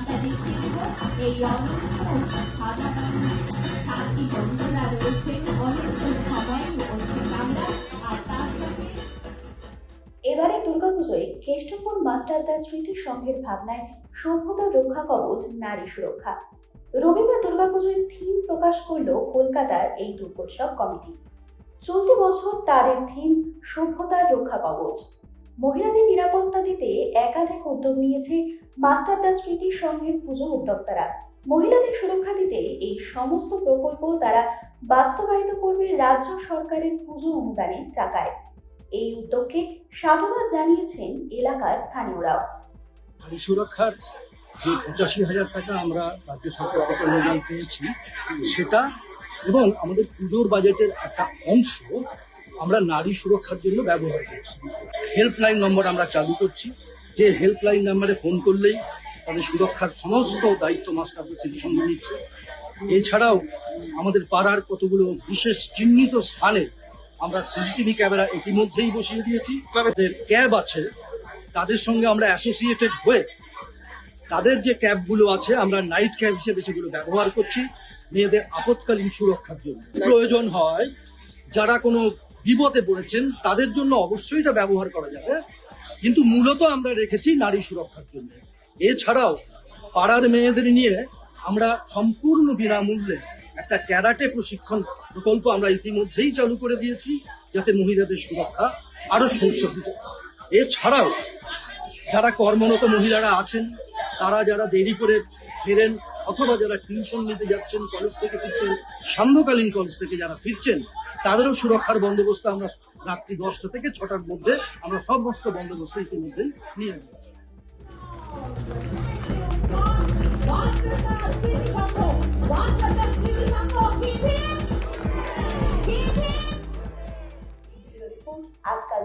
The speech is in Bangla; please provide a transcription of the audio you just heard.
আমরা দেখে নেব এই অনন্ত সাদা বাংলায় সাথী বন্ধুরা রয়েছেন অনন্ত সময় উপস্থিত আমরা আর তার সাথে এবারে দুর্গাপুজোয় কেষ্টপুর মাস্টারদা স্মৃতি সংঘের ভাবনায় সভ্যতা রক্ষা কবচ নারী সুরক্ষা। রবিবার দুর্গাপুজোয় থিম প্রকাশ করল কলকাতার এই দুর্গোৎসব কমিটি। চলতি বছর তাদের থিম সভ্যতা রক্ষা কবচ। মহিলাদের নিরাপত্তা দিতে একাধিক উদ্যোগ নিয়েছে মাস্টারদা স্মৃতি সংঘের পুজো উদ্যোক্তারা। মহিলাদের সুরক্ষা দিতে এই সমস্ত প্রকল্প তারা বাস্তবায়িত করবে রাজ্য সরকারের পুজো অনুদানের টাকায়। এই উদ্যোগকে সাধুবাদ জানিয়েছেন এলাকার স্থানীয়রাও। নারী সুরক্ষার যে ৮৫,০০০ টাকা আমরা রাজ্য সরকার থেকে অনুদান পেয়েছি সেটা এবং আমাদের পুজোর বাজেটের একটা অংশ আমরা নারী সুরক্ষার জন্য ব্যবহার করছি। হেল্পলাইন নম্বর আমরা চালু করছি, যে হেল্পলাইন নাম্বারে ফোন করলেই তাদের সুরক্ষার সমস্ত দায়িত্ব মাস্টারদা স্মৃতি সংঘ নিচ্ছে। এছাড়াও আমাদের পাড়ার কতগুলো বিশেষ চিহ্নিত স্থানে আমরা সিসিটিভি ক্যামেরা ইতিমধ্যেই বসিয়ে দিয়েছি। তাদের ক্যাব আছে, তাদের সঙ্গে আমরা অ্যাসোসিয়েটেড হয়ে তাদের যে ক্যাবগুলো আছে আমরা নাইট ক্যাব হিসেবে সেগুলো ব্যবহার করছি মেয়েদের আপৎকালীন সুরক্ষার জন্য। প্রয়োজন হয় যারা কোনো বিপদে পড়েছেন তাদের জন্য অবশ্যই এটা ব্যবহার করা যাবে, কিন্তু মূলত আমরা রেখেছি নারী সুরক্ষার জন্য। এছাড়াও পাড়ার মেয়েদের নিয়ে আমরা সম্পূর্ণ বিনামূল্যে একটা ক্যারাটে প্রশিক্ষণ প্রকল্প আমরা ইতিমধ্যেই চালু করে দিয়েছি, যাতে মহিলাদের সুরক্ষা আরো সংশোধিত। এছাড়াও যারা কর্মরত মহিলারা আছেন, তারা যারা দেরি করে ফেরেন অথবা যারা টিউশন নিতে যাচ্ছেন, কলেজ থেকে ফিরছেন, সান্ধ্যকালীন কলেজ থেকে যারা ফিরছেন, তাদেরও সুরক্ষার বন্দোবস্ত আমরা রাত্রি 10টা থেকে 6টার মধ্যে আমরা সমস্ত বন্দোবস্ত ইতিমধ্যেই নিয়ে নিয়েছি। আজকাল